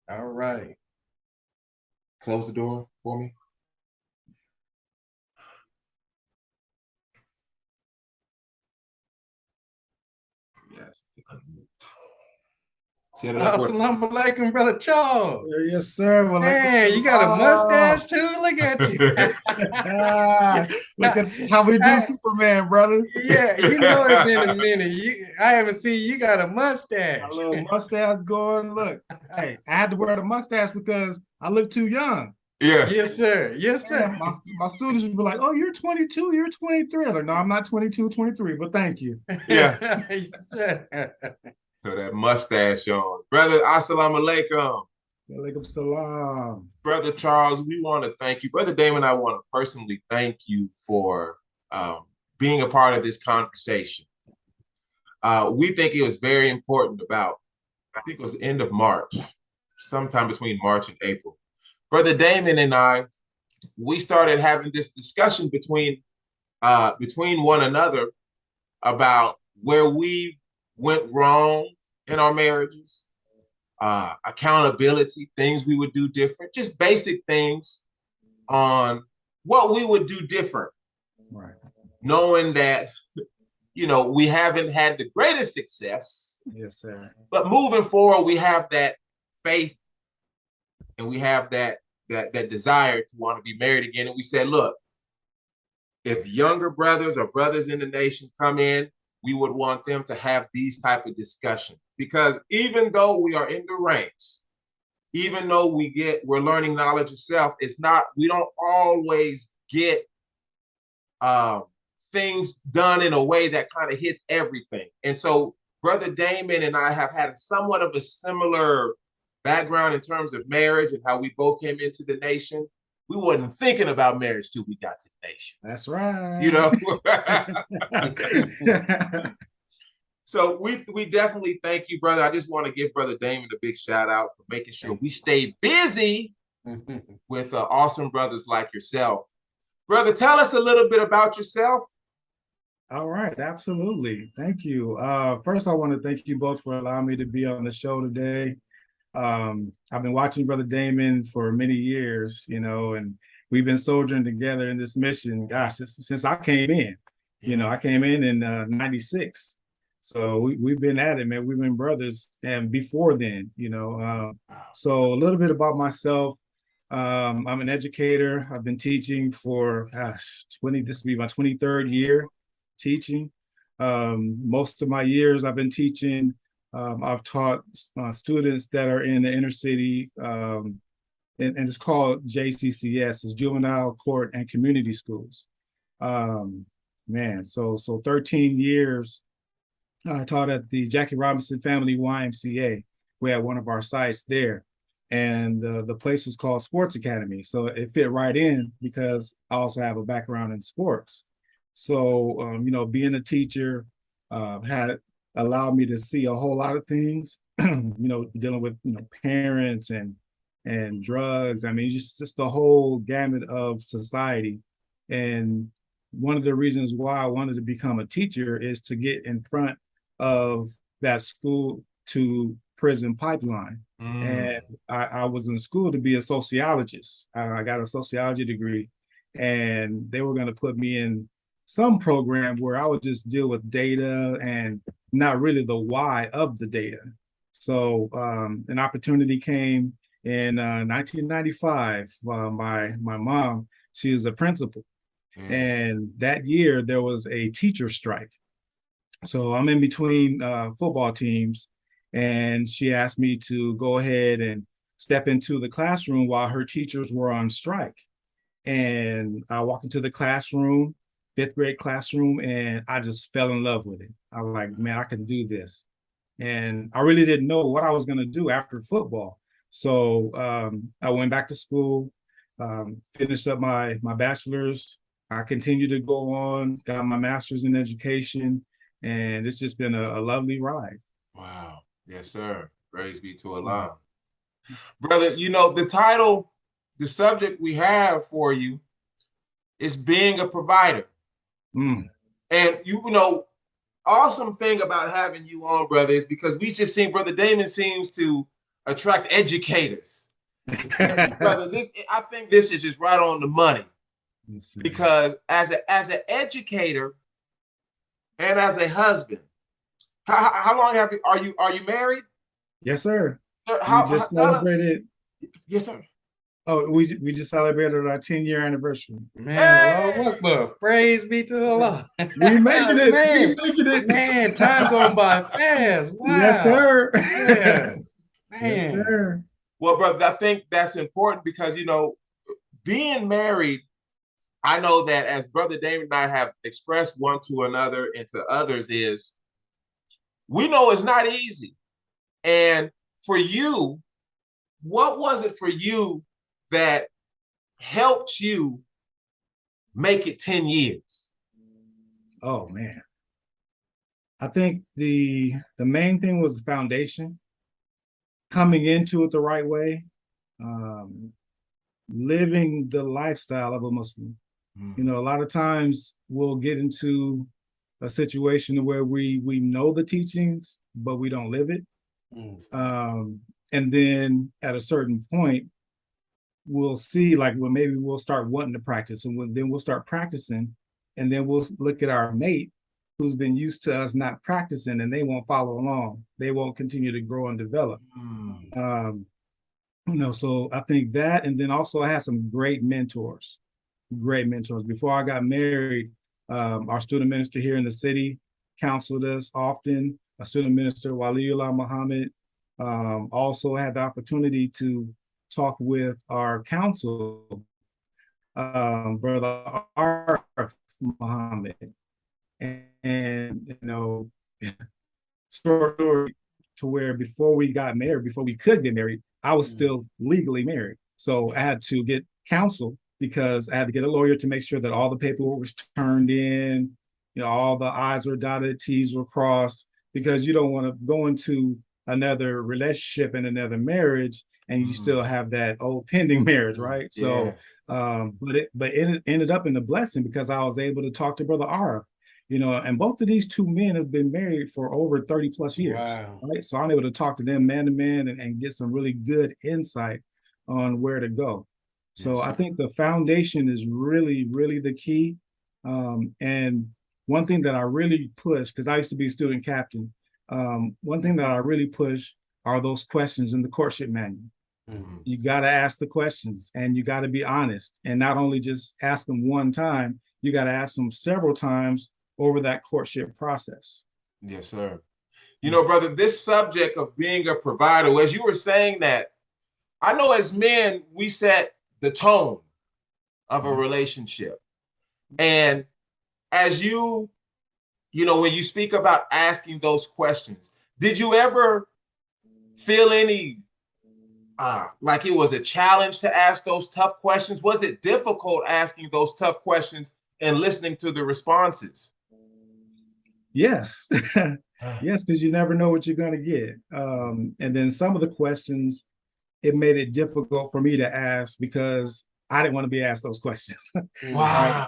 All right. Close the door for me. Yes. Assalamu alaikum, Brother Charles. Yes, sir. Well, Man, you got a mustache too? Look at you. look at how we do Superman, brother. Yeah, you know it's been a minute. I haven't seen you got a mustache. A little mustache going. Look, hey, I had to wear the mustache because I look too young. Yeah. Yes, sir. Yes, sir. My students would be like, oh, you're 22, you're 23. I'm like, no, I'm not 22, 23, but thank you. Yeah. Yes, sir. So that mustache on. Brother, assalamu alaikum. Alaikum salam. Brother Charles, we want to thank you. Brother Damon, I want to personally thank you for being a part of this conversation. We think it was very important I think it was the end of March, sometime between March and April. Brother Damon and I, we started having this discussion between one another about where we went wrong in our marriages, accountability, things we would do different, just basic things on what we would do different. Right. Knowing that, we haven't had the greatest success. Yes, sir. But moving forward, we have that faith and we have that desire to want to be married again. And we said, look, if younger brothers or brothers in the nation come in, we would want them to have these type of discussions. Because even though we are in the ranks, even though we're learning knowledge of self, we don't always get things done in a way that kind of hits everything. And so Brother Damon and I have had somewhat of a similar background in terms of marriage and how we both came into the nation. We wasn't thinking about marriage till we got to the nation. That's right. So we definitely thank you, brother. I just want to give Brother Damon a big shout out for making sure we stay busy with awesome brothers like yourself. Brother, tell us a little bit about yourself. All right, absolutely. Thank you. First, I want to thank you both for allowing me to be on the show today. I've been watching Brother Damon for many years, and we've been soldiering together in this mission, gosh, since I came in. I came in 96. So we've been at it, man. We've been brothers. And before then, so a little bit about myself. I'm an educator. I've been teaching for, this will be my 23rd year teaching. Most of my years I've been teaching. I've taught students that are in the inner city, and it's called JCCS, it's Juvenile Court and Community Schools. So 13 years I taught at the Jackie Robinson Family YMCA. We had one of our sites there, and the place was called Sports Academy. So it fit right in because I also have a background in sports. So, being a teacher had allowed me to see a whole lot of things, dealing with, parents and drugs. I mean, just the whole gamut of society. And one of the reasons why I wanted to become a teacher is to get in front of that school to prison pipeline. And I was in school to be a sociologist. I got a sociology degree, and they were going to put me in some program where I would just deal with data and not really the why of the data. So an opportunity came in 1995. My mom, she was a principal. And that year there was a teacher strike. So I'm in between football teams, and she asked me to go ahead and step into the classroom while her teachers were on strike. And I walked into the classroom, 5th grade classroom, and I just fell in love with it. I was like, man, I can do this. And I really didn't know what I was going to do after football. So I went back to school, finished up my bachelor's. I continued to go on, got my master's in education, and it's just been a lovely ride. Wow. Yes, sir. Praise be to Allah. Brother, the title, the subject we have for you is being a provider. And, awesome thing about having you on, brother, is because we just seen Brother Damon seems to attract educators. Brother, I think this is just right on the money. Because as an educator and as a husband, how long are you married? Yes, sir. Sir, We just celebrated. Yes, sir. Oh, we just celebrated our 10-year anniversary. Man, Lord Akbar. Praise be to Allah. We making it. Man, we making it. man, time going by fast. Wow. Yes, sir. Yeah. Man. Yes, sir. Well, brother, I think that's important because, you know, being married, I know that as Brother Damon and I have expressed one to another and to others is, we know it's not easy. And for you, what was it for you that helped you make it 10 years? Oh, man. I think the main thing was the foundation, coming into it the right way, living the lifestyle of a Muslim. You know, a lot of times we'll get into a situation where we know the teachings, but we don't live it. And then at a certain point, we'll see, like, well, maybe we'll start wanting to practice, and then we'll start practicing, and then we'll look at our mate who's been used to us not practicing, and they won't follow along. They won't continue to grow and develop. You know, so I think that, and then also I had some great mentors. Before I got married, our student minister here in the city counseled us often. A student minister, Waliullah Muhammad, also had the opportunity to talk with our counsel, Brother Arif Muhammad. And you know, story to where before we could get married, I was still legally married. So I had to get counsel because I had to get a lawyer to make sure that all the paperwork was turned in, you know, all the I's were dotted, T's were crossed, because you don't want to go into another relationship and another marriage and you still have that old pending marriage, right? So, but it ended up in a blessing because I was able to talk to Brother Arif, you know, and both of these two men have been married for over 30 plus years, right? So I'm able to talk to them man to man and get some really good insight on where to go. So I think the foundation is really, really the key. And one thing that I really push, because I used to be a student captain, one thing that I really push are those questions in the courtship manual. You got to ask the questions and you got to be honest, and not only just ask them one time, you got to ask them several times over that courtship process. Yes, sir. You know, brother, this subject of being a provider, as you were saying that, I know as men, we set the tone of a relationship. And as you know, when you speak about asking those questions, did you ever feel any, like it was a challenge to ask those tough questions? Was it difficult asking those tough questions and listening to the responses? Yes. Yes, because you never know what you're going to get. And then some of the questions, it made it difficult for me to ask because I didn't want to be asked those questions. Wow. Right?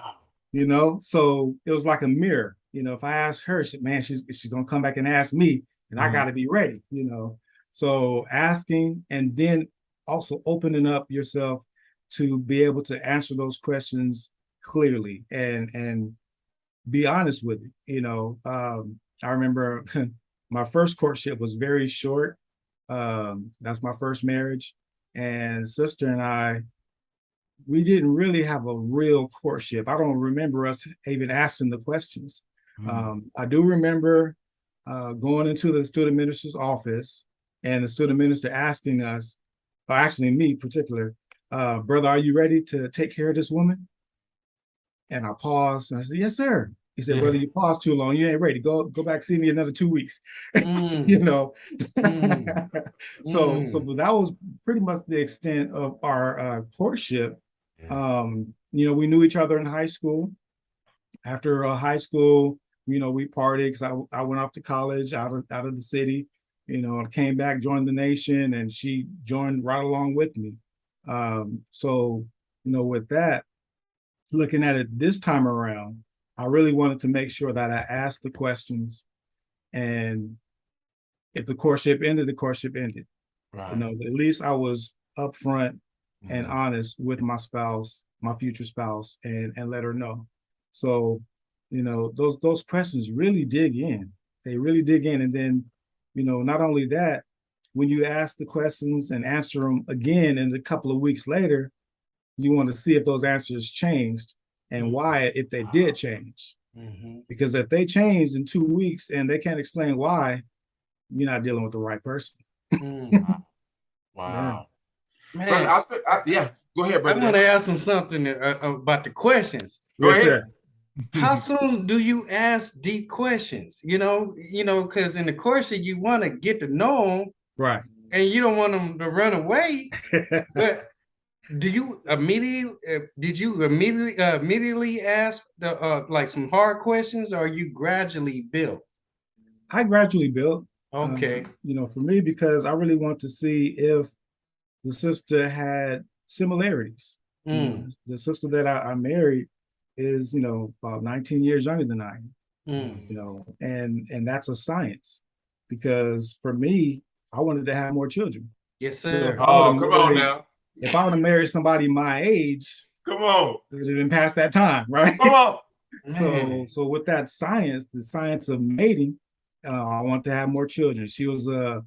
You know, so it was like a mirror. You know, if I ask her, she's going to come back and ask me, and I got to be ready, you know. So asking and then also opening up yourself to be able to answer those questions clearly and be honest with it. You know, I remember my first courtship was very short. That's my first marriage. And sister and I, we didn't really have a real courtship. I don't remember us even asking the questions. I do remember going into the student minister's office and the student minister asking us, or actually me in particular, brother, are you ready to take care of this woman? And I paused and I said, yes, sir. He said, brother, you paused too long. You ain't ready. Go back, see me another 2 weeks. You know? So that was pretty much the extent of our courtship. You know, we knew each other in high school. After high school, you know, we partied because I went off to college out of the city. You know, came back, joined the nation, and she joined right along with me. So, you know, with that, looking at it this time around, I really wanted to make sure that I asked the questions, and if the courtship ended, the courtship ended. Right. You know, at least I was upfront and Mhm. honest with my spouse, my future spouse, and let her know. So, you know, those questions really dig in. They really dig in. And then, you know, not only that, when you ask the questions and answer them again and a couple of weeks later, you want to see if those answers changed and why, if they did change. Mhm. Because if they changed in 2 weeks and they can't explain why, you're not dealing with the right person. Mm. Yeah. Wow. Brother, Man, yeah, go ahead, I brother. want Dan. to ask him something about the questions. Go Yes, ahead. sir. How soon do you ask deep questions? Because in the course you want to get to know them, Right. and you don't want them to run away. But do you immediately? Did you immediately ask the like some hard questions, or you gradually built? I gradually built, Okay. you know, for me, because I really want to see if the sister had similarities. You know, Mm, the sister that I married is, you know, about 19 years younger than I am, you mm. know, and that's a science because for me, I wanted to have more children. Yes, So sir. Oh, come on now. if I would have married somebody my age, Come on. it would have been past that time, right? Come on. Man. So with that science, the science of mating, I want to have more children. She was a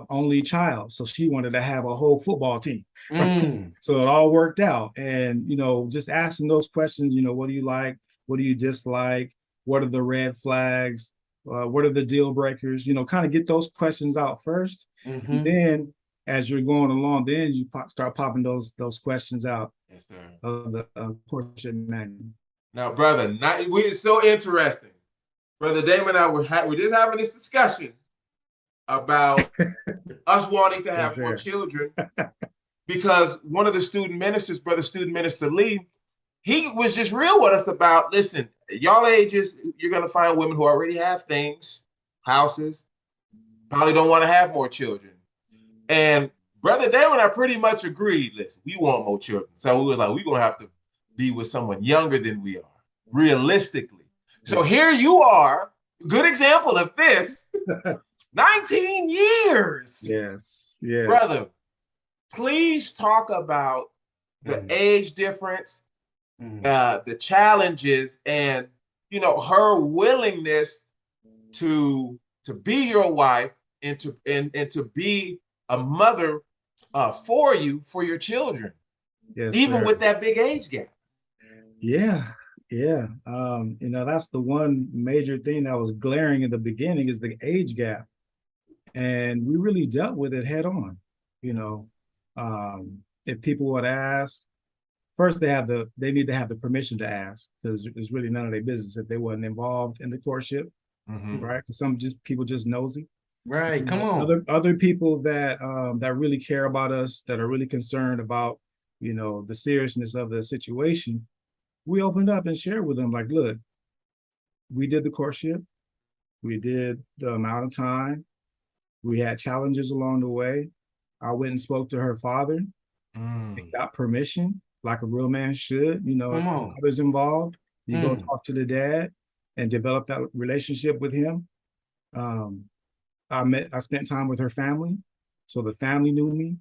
only child, so she wanted to have a whole football team. Mm, So it all worked out. And you know, just asking those questions, you know, what do you like? What do you dislike? What are the red flags? What are the deal breakers? You know, kind of get those questions out first. And mm-hmm. then as you're going along, then you start popping those questions out Yes, sir. of the courtship manual. Now, brother, it's so interesting. Brother Damon and I we're just having this discussion about us wanting to Yes, have more sir. children because one of the student ministers, brother student minister Lee, he was just real with us about, listen, at y'all ages, you're going to find women who already have things, houses, probably don't want to have more children. And brother Damon and I pretty much agreed, listen, we want more children. So we was like, we're going to have to be with someone younger than we are, realistically. So here you are, good example of this, 19 years. Yes, yes. Brother, please talk about the age difference, the challenges, and you know her willingness to be your wife and to be a mother for you for your children, Yes, even sir. with that big age gap. Yeah, yeah. You know, that's the one major thing that was glaring in the beginning is the age gap. And we really dealt with it head on. You know, if people would ask, first they need to have the permission to ask because it's really none of their business if they wasn't involved in the courtship, right? Because some just people just nosy. Right. You Come know, on. other people that really care about us, that are really concerned about, you know, the seriousness of the situation, we opened up and shared with them, like, look, we did the courtship, we did the amount of time, we had challenges along the way. I went and spoke to her father and got permission, like a real man should. You know, if Come the on. mother's involved, you go Mm. talk to the dad and develop that relationship with him. I spent time with her family, so the family knew me,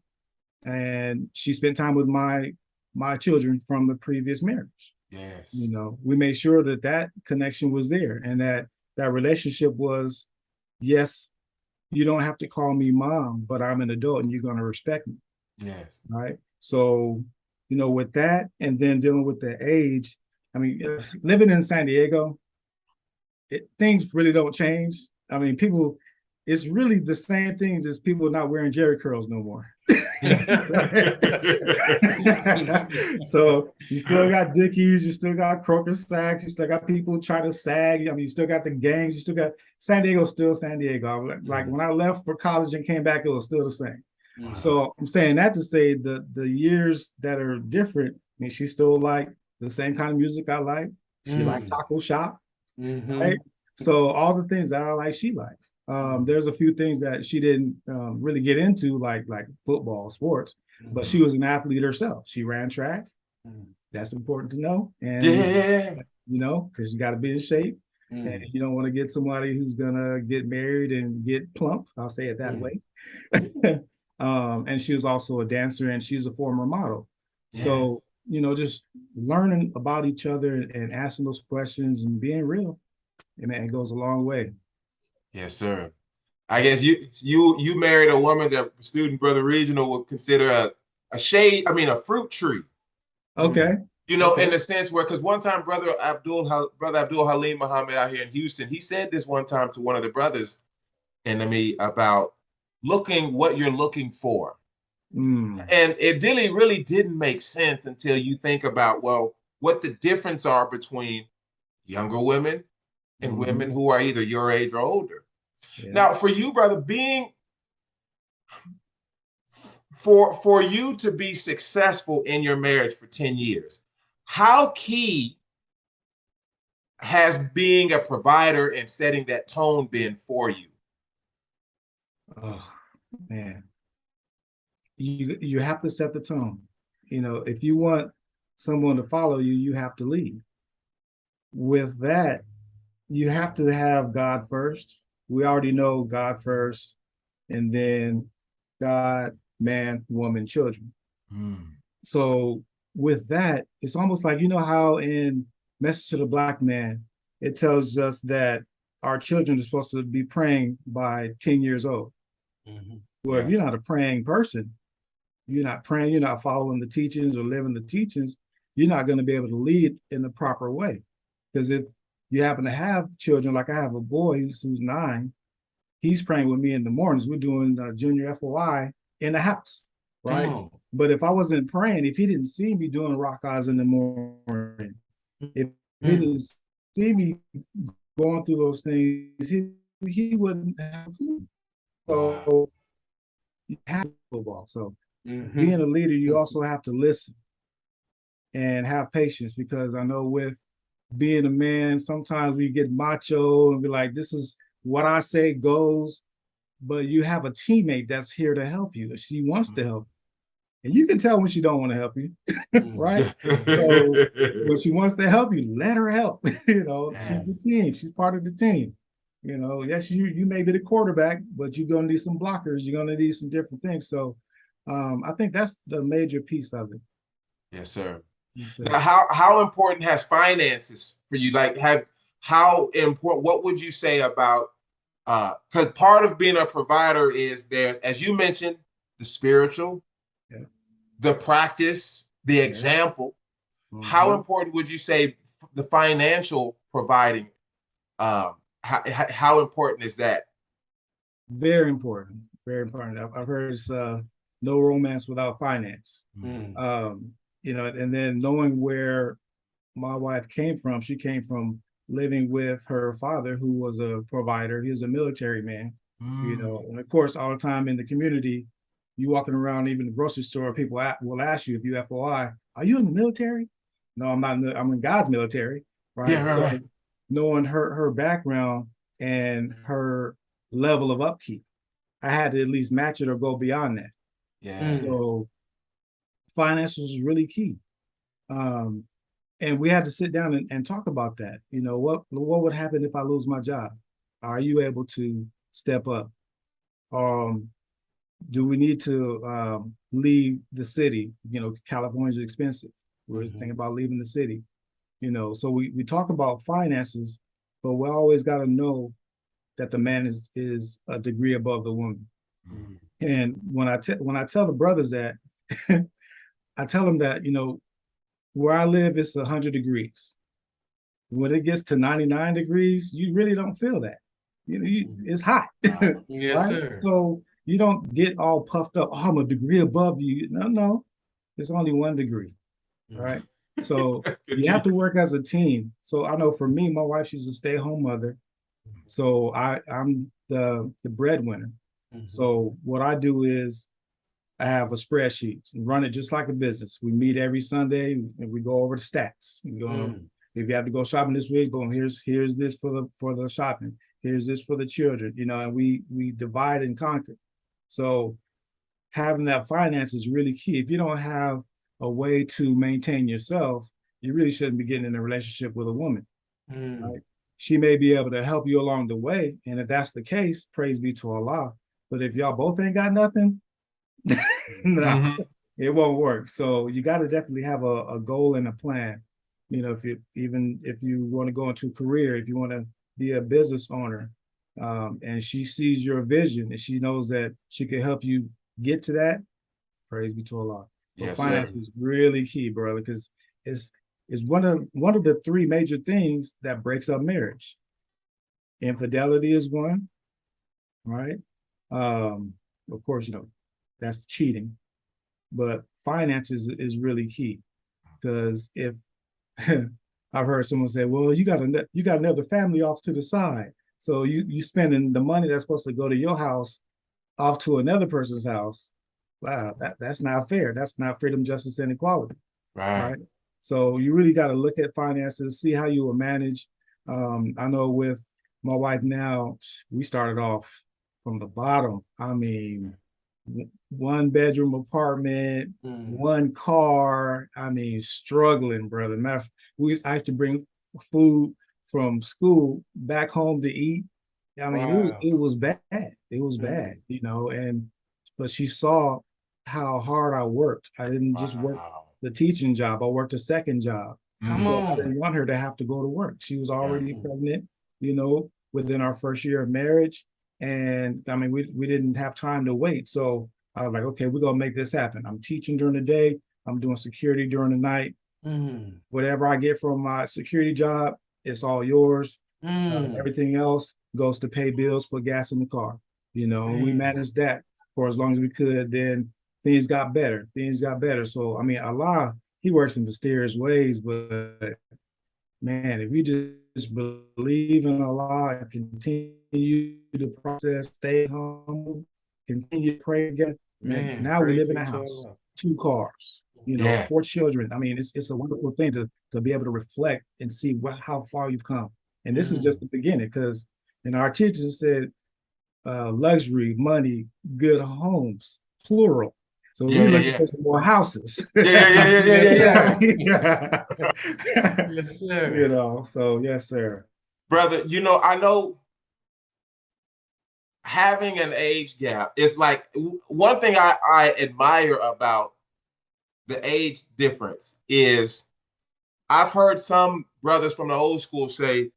and she spent time with my children from the previous marriage. Yes. You know, we made sure that that connection was there and that relationship was, yes, you don't have to call me mom, but I'm an adult and you're going to respect me. Yes. Right. So, you know, with that and then dealing with the age, I mean, living in San Diego, things really don't change. I mean, it's really the same things as people not wearing Jerry curls no more. So you still got Dickies, you still got Crocker Sacks, you still got people trying to sag. I mean, you still got the gangs, you still got San Diego, still San Diego. Like when I left for college and came back, it was still the same. Wow. So I'm saying that to say the years that are different. I mean, she still like the same kind of music I like. She like taco shop, right? So all the things that I like, she likes. There's a few things that she didn't really get into, like football, sports, but she was an athlete herself. She ran track. That's important to know. And you know, because you got to be in shape. And you don't want to get somebody who's gonna get married and get plump. I'll say it that way. And she was also a dancer, and she's a former model. Yes. So, just learning about each other and asking those questions and being real, and man, it goes a long way. Yes, sir. I guess you married a woman that student brother Regional would consider a fruit tree. Okay. Okay. In the sense where, because one time brother Abdul Halim Muhammad out here in Houston, he said this one time to one of the brothers and to me about what you're looking for. And it really didn't make sense until you think about, well, what the difference are between younger women and women who are either your age or older. Yeah. Now, for you, brother, for you to be successful in your marriage for 10 years, how key has being a provider and setting that tone been for you? Oh, man. You have to set the tone. If you want someone to follow you, you have to lead. With that, you have to have God first. We already know God first, and then God, man, woman, children. So with that, it's almost like, how in Message to the Black Man, it tells us that our children are supposed to be praying by 10 years old. Well, if you're not a praying person, you're not praying, you're not following the teachings or living the teachings, you're not going to be able to lead in the proper way. Because if you happen to have children, like I have a boy who's 9, he's praying with me in the mornings. We're doing junior FOI in the house, right? But if I wasn't praying, if he didn't see me doing rak'ahs in the morning, if he didn't see me going through those things, he wouldn't have food. So you have football. So being a leader, you also have to listen and have patience, because I know with being a man, sometimes we get macho and be like, this is what I say goes, but you have a teammate that's here to help you. She wants to help you. And you can tell when she don't want to help you, right? So when she wants to help you, let her help. She's the team. She's part of the team. Yes, you may be the quarterback, but you're going to need some blockers. You're going to need some different things. So I think that's the major piece of it. Yes, sir. Now, how important has finances for you? How important, what would you say about, because part of being a provider is there's, as you mentioned, the spiritual, the practice, the example. How important would you say the financial providing, how important is that? Very important. Very important. I've heard it's no romance without finance. And then knowing where my wife came from, she came from living with her father, who was a provider. He was a military man, and of course, all the time in the community, you walking around, even the grocery store, people will ask you, if you FOI, are you in the military? No, I'm not. I'm in God's military, right? Yeah, right. So knowing her background and her level of upkeep, I had to at least match it or go beyond that. Yeah. So finances is really key. And we had to sit down and talk about that. What would happen if I lose my job? Are you able to step up? Do we need to leave the city? California's expensive. We're thinking about leaving the city. So we talk about finances, but we always got to know that the man is a degree above the woman. And when I tell the brothers that, I tell them that, where I live, it's 100 degrees. When it gets to 99 degrees, you really don't feel that. It's hot. Yes, right? Sir. So you don't get all puffed up. Oh, I'm a degree above you. No, it's only 1 degree. Right. So you have to work as a team. So I know for me, my wife, she's a stay-at-home mother. So I'm the breadwinner. So what I do is I have a spreadsheet and run it just like a business. We meet every Sunday and we go over the stats. If you have to go shopping this week, boom, here's this for the shopping. Here's this for the children, and we divide and conquer. So having that finance is really key. If you don't have a way to maintain yourself, you really shouldn't be getting in a relationship with a woman. Right? She may be able to help you along the way. And if that's the case, praise be to Allah. But if y'all both ain't got nothing, No, Mhm. it won't work. So you got to definitely have a goal and a plan. You know, if you want to go into a career, if you want to be a business owner, and she sees your vision and she knows that she can help you get to that, praise be to Allah. But Yes, sir. finance is really key, brother, because it's one of the three major things that breaks up marriage. Infidelity is one, right? Um, of course, that's cheating, but finances is really key because if I've heard someone say, "Well, you got another family off to the side, so you spending the money that's supposed to go to your house off to another person's house." Wow, that's not fair. That's not freedom, justice, and equality, Right. right? So you really got to look at finances, see how you will manage. I know with my wife now, we started off from the bottom. I mean, one bedroom apartment, one car. I mean, struggling, brother. I used to bring food from school back home to eat. I mean, Wow. it was bad. It was bad, and but she saw how hard I worked. I didn't just work Wow. the teaching job. I worked a second job Come because I on. didn't want her to have to go to work. She was Yeah. already pregnant, within our first year of marriage. And I mean, we didn't have time to wait. So I was like, okay, we're gonna make this happen. I'm teaching during the day, I'm doing security during the night. Mm. Whatever I get from my security job, it's all yours. Mm. Everything else goes to pay bills, put gas in the car. And we Man. managed that for as long as we could. Then things got better. Things got better. So I mean, Allah, He works in mysterious ways, but man, if we just believe in Allah and continue the process, stay humble, continue to pray again, man, Man, now we praise live in be a to house, Allah. 2 cars, Yeah. 4 children. I mean, it's a wonderful thing to be able to reflect and see how far you've come. And this is just the beginning because our teachers said luxury, money, good homes, plural. So Yeah, we're yeah, looking yeah. for some more houses. Yeah, yeah, yeah, yeah, yeah, Yes, yeah, sir. yeah. Yes, sir. So yes, sir. Brother, I know having an age gap is like one thing I admire about the age difference is I've heard some brothers from the old school say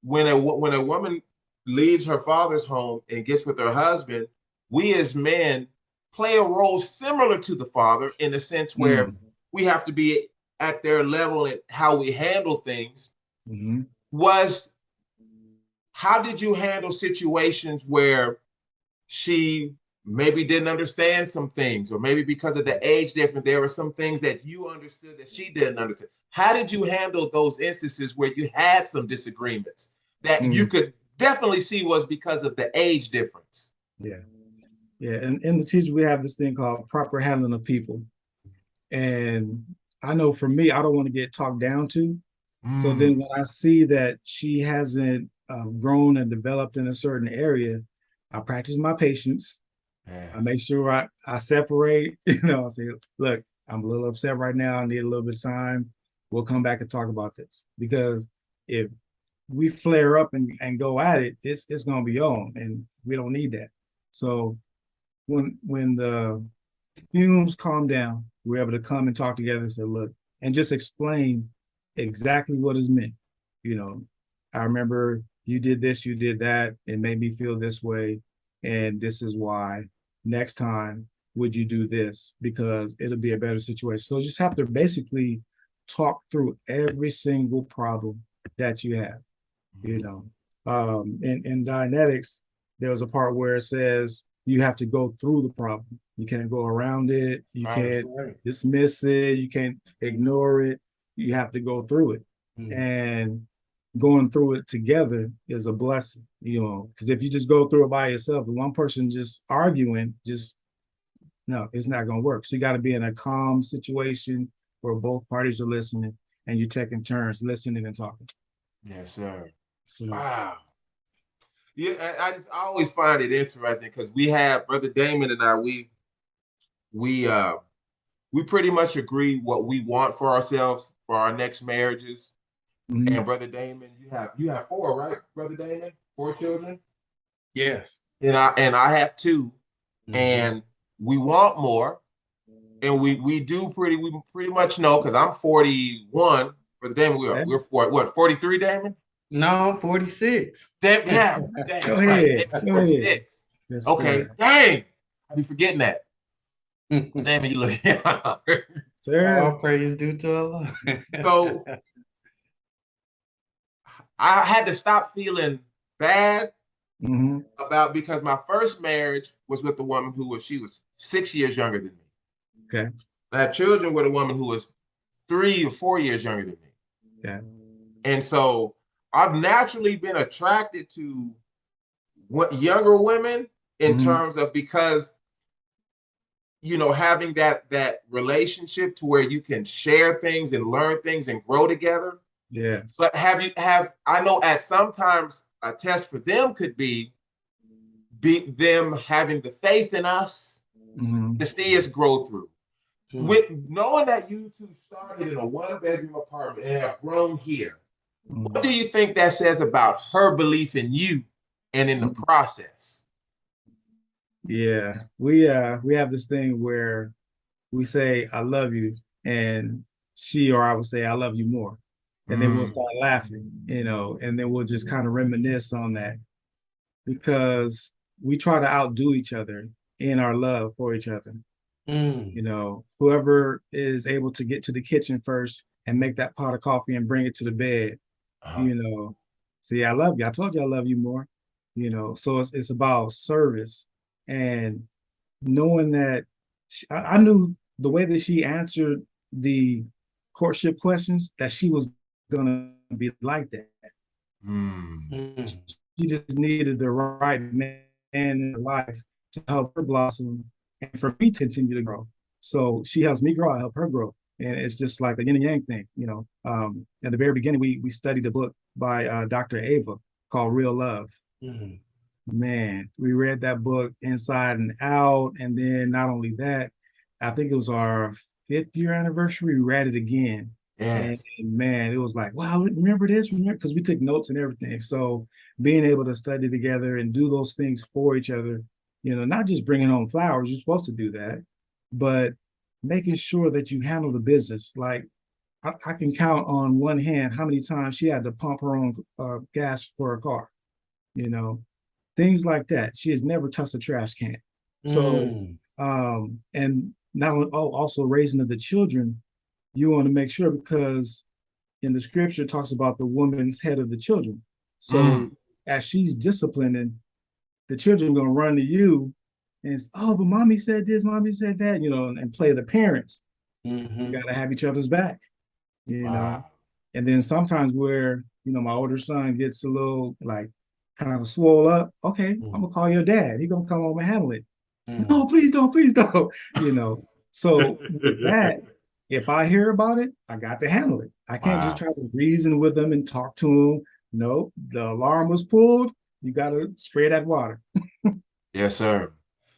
when a woman leaves her father's home and gets with her husband, we as men play a role similar to the father in the sense where Mm. we have to be at their level in how we handle things. Mhm. Was How did you handle situations where she maybe didn't understand some things, or maybe because of the age difference, there were some things that you understood that she didn't understand? How did you handle those instances where you had some disagreements that you Mm. could definitely see was because of the age difference? Yeah. Yeah. And in the teacher, we have this thing called proper handling of people. And I know for me, I don't want to get talked down to. So Mm, then when I see that she hasn't grown and developed in a certain area, I practice my patience. I make yes. sure I separate, I say, look, I'm a little upset right now. I need a little bit of time. We'll come back and talk about this. Because if we flare up and go at it, it's gonna be on and we don't need that. So when the fumes calm down, we're able to come and talk together and say, look, and just explain exactly what is meant. You know, I remember you did this, you did that, it made me feel this way, and this is why. Next time, would you do this? Because it'll be a better situation. So you just have to basically talk through every single problem that you have, you Mhm. know. In Dianetics, there's a part where it says you have to go through the problem. You can't go around it. You Right. That's can't right. dismiss it. You can't ignore it. You have to go through it. Mm. And going through it together is a blessing, because if you just go through it by yourself and one person just arguing, just no, it's not going to work. So you got to be in a calm situation where both parties are listening and you're taking turns listening and talking. Yes, sir. So, Wow. Yeah, I always find it interesting because we have Brother Damon and I, we uh we pretty much agree what we want for ourselves for our next marriages. mhm. And Brother Damon, you have four, right, Brother Damon? Four children? Yes. And I have two. Hmm. And we want more, and we pretty much know, because I'm 41. Brother Damon, Okay. we're what, 43, Damon? No, 46. Damn, yeah, dang, Go that's right. ahead. Damon's Go 46. ahead. Yes, Okay, sir. dang, I be forgetting that. Damon, you look young. Sir. All praise due to Allah. So I had to stop feeling bad Hmm. about, because my first marriage was with a woman she was 6 years younger than me. Okay. I had children with a woman who was 3 or 4 years younger than me. Yeah. And so I've naturally been attracted to younger women in Mhm. terms of, because having that relationship to where you can share things and learn things and grow together. Yes. But I know at sometimes a test for them could be them having the faith in us Mhm. to see us grow through. With knowing that you two started in a one-bedroom apartment and have grown here, what do you think that says about her belief in you and in the process? Yeah. We have this thing where we say I love you, and she or I would say I love you more. And then we'll start laughing, and then we'll just kind of reminisce on that, because we try to outdo each other in our love for each other. Whoever is able to get to the kitchen first and make that pot of coffee and bring it to the bed, see, I love you. I told you I love you more. So it's about service, and knowing that I knew the way that she answered the courtship questions, that she was gonna be like that. She just needed the right man in her life to help her blossom and for me to continue to grow. So she helps me grow, I help her grow. And it's just like a yin and yang thing. At the very beginning, we studied a book by Dr. Ava called Real Love. Man, we read that book inside and out. And then not only that, I think it was our 5th-year anniversary, we read it again. Yes. And man, it was like, wow, remember this? Remember? Because we took notes and everything. So being able to study together and do those things for each other, not just bringing home flowers, you're supposed to do that, but making sure that you handle the business. Like I can count on one hand how many times she had to pump her own gas for her car, things like that. She has never touched a trash can. So, and now also raising the children, you want to make sure, because in the scripture it talks about the woman's head of the children. So as she's disciplining, the children are going to run to you and say, oh, but mommy said this, mommy said that, and play the parents. You got to have each other's back, Wow. And then sometimes where, my older son gets a little like kind of swole up. Okay, I'm going to call your dad. He's going to come home and handle it. No, please don't, please don't, So with that, if I hear about it, I got to handle it. I can't just try to reason with them and talk to them. No, the alarm was pulled. You got to spray that water. Yes, sir.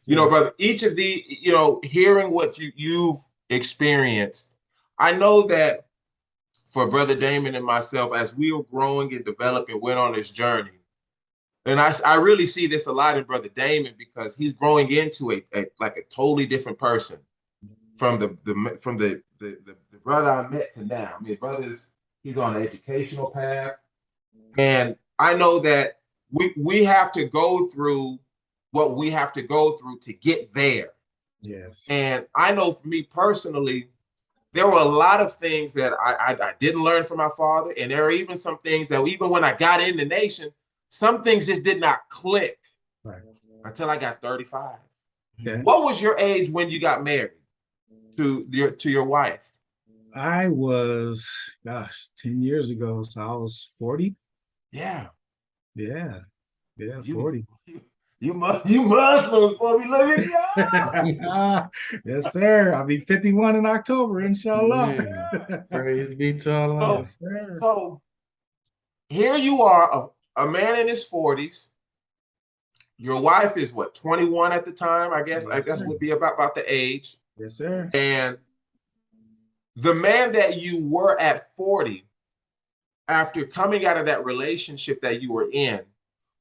Brother, each of hearing what you've experienced, I know that for Brother Damon and myself, as we were growing and developing, went on this journey, and I really see this a lot in Brother Damon, because he's growing into a totally different person from the brother I met to now. I mean, he's on an educational path, and I know that we have to go through what we have to go through to get there. Yes. And I know for me personally, there were a lot of things that I didn't learn from my father, and there are even some things that even when I got in the nation, some things just did not click until I got 35. Okay. What was your age when you got married to your wife? I was, 10 years ago, so I was 40. Yeah. Yeah, 40. You Muslims, for me, look at you. Yes, sir. I'll be 51 in October, inshallah. Praise be to Allah. Yes, sir. So here you are, a man in his 40s. Your wife is what, 21 at the time? I guess would be about the age. Yes, sir. And the man that you were at 40, after coming out of that relationship that you were in,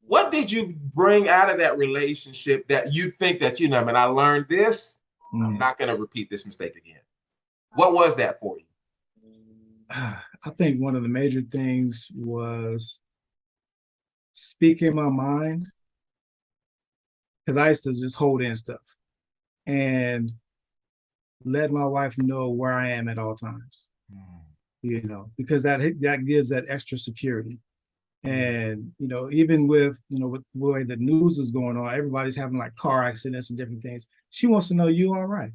What did you bring out of that relationship that you think that, you know, I mean, I learned this, I'm not going to repeat this mistake again. What was that for you? I think one of the major things was speaking my mind, because I used to just hold in stuff and let my wife know where I am at all times, you know, because that gives that extra security. And, you know, even with, you know, with the way the news is going on, everybody's having like car accidents and different things. She wants to know you all right.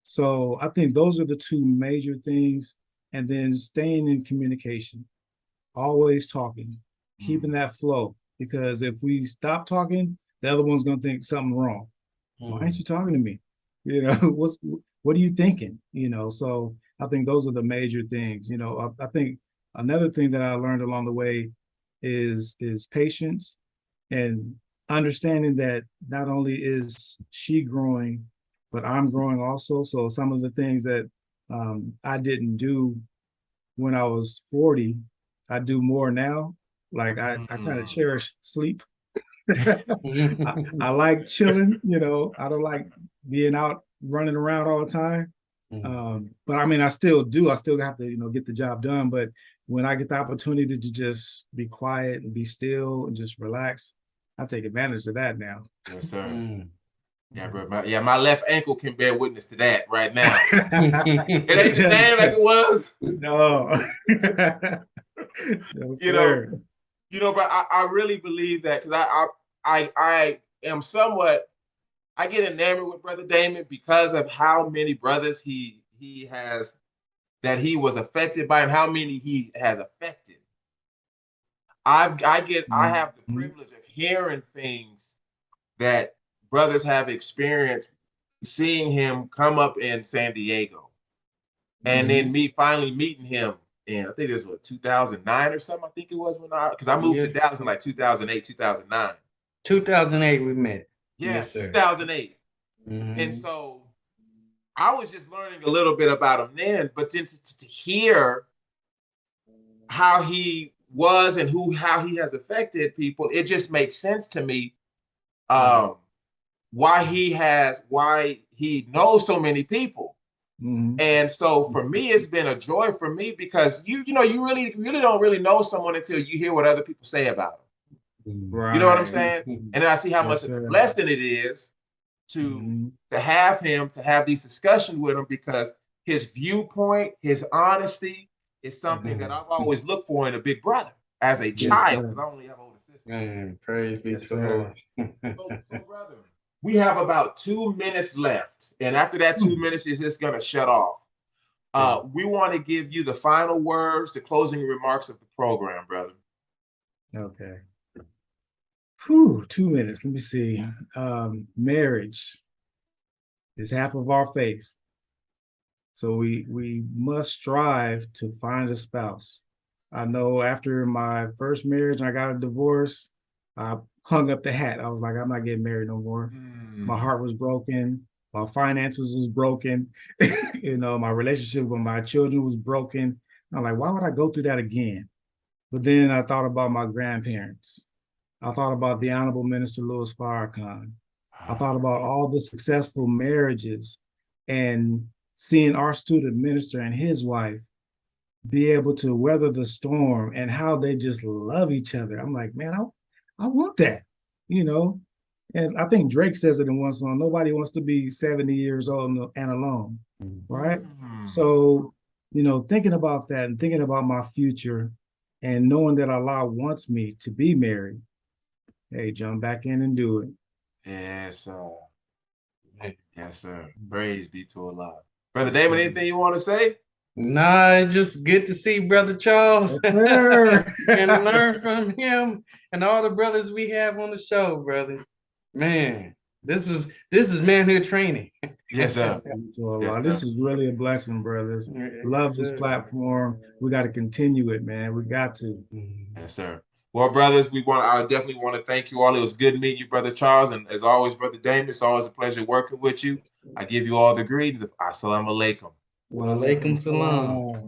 So I think those are the two major things. And then staying in communication, always talking, keeping that flow. Because if we stop talking, the other one's gonna think something wrong. Why aren't you talking to me? You know, what are you thinking? You know, so I think those are the major things. You know, I think another thing that I learned along the way is patience and understanding that not only is she growing, but I'm growing also. So some of the things that I didn't do when I was 40, I do more now. Like I kind of cherish sleep. I like chilling, you know, I don't like being out running around all the time. But I mean, I still do. I still have to, you know, get the job done. But when I get the opportunity to just be quiet and be still and just relax, I take advantage of that now. Yes, sir. Yeah, bro. My left ankle can bear witness to that right now. It ain't the same like it was. No. No, you know, but I really believe that because I am somewhat, I get enamored with Brother Damon because of how many brothers he has that he was affected by and how many he has affected. I have the privilege of hearing things that brothers have experienced, seeing him come up in San Diego, and then me finally meeting him. And I think this was 2009 or something. I think it was because I moved to Dallas in like 2008, 2009. 2008 we met. Yeah, yes, sir. 2008. And so I was just learning a little bit about him then, but then to hear how he was and how he has affected people, it just makes sense to me. Why he knows so many people. And so for me, it's been a joy for me because you really don't really know someone until you hear what other people say about them. Right. You know what I'm saying? And then I see how much of a blessing it is to have him, to have these discussions with him, because his viewpoint, his honesty is something that I've always looked for in a big brother as a child, because I only have older sisters. Praise be to the Lord. So brother, we have about 2 minutes left. And after that 2 minutes, it's just going to shut off. We want to give you the final words, the closing remarks of the program, brother. Okay. Whew, 2 minutes. Let me see. Marriage is half of our faith. So we must strive to find a spouse. I know after my first marriage, I got a divorce. I hung up the hat. I was like, I'm not getting married no more. My heart was broken. My finances was broken. You know, my relationship with my children was broken. I'm like, why would I go through that again? But then I thought about my grandparents. I thought about the Honorable Minister Louis Farrakhan. I thought about all the successful marriages and seeing our student minister and his wife be able to weather the storm and how they just love each other. I'm like, man, I want that, you know? And I think Drake says it in one song, nobody wants to be 70 years old and alone, right? So, you know, thinking about that and thinking about my future and knowing that Allah wants me to be married, hey, jump back in and do it. Yes, sir. Yes, sir. Praise be to Allah. Brother Damon, anything you want to say? Nah, just good to see Brother Charles and learn from him and all the brothers we have on the show, brothers. Man, this is manhood training. Yes, sir. Yes, this is really a blessing, brothers. Love this platform. We got to continue it, man. We got to. Yes, sir. Well, brothers, I definitely want to thank you all. It was good meeting you, Brother Charles. And as always, Brother Damon, it's always a pleasure working with you. I give you all the greetings of Assalamu alaikum. Wa alaikum salam.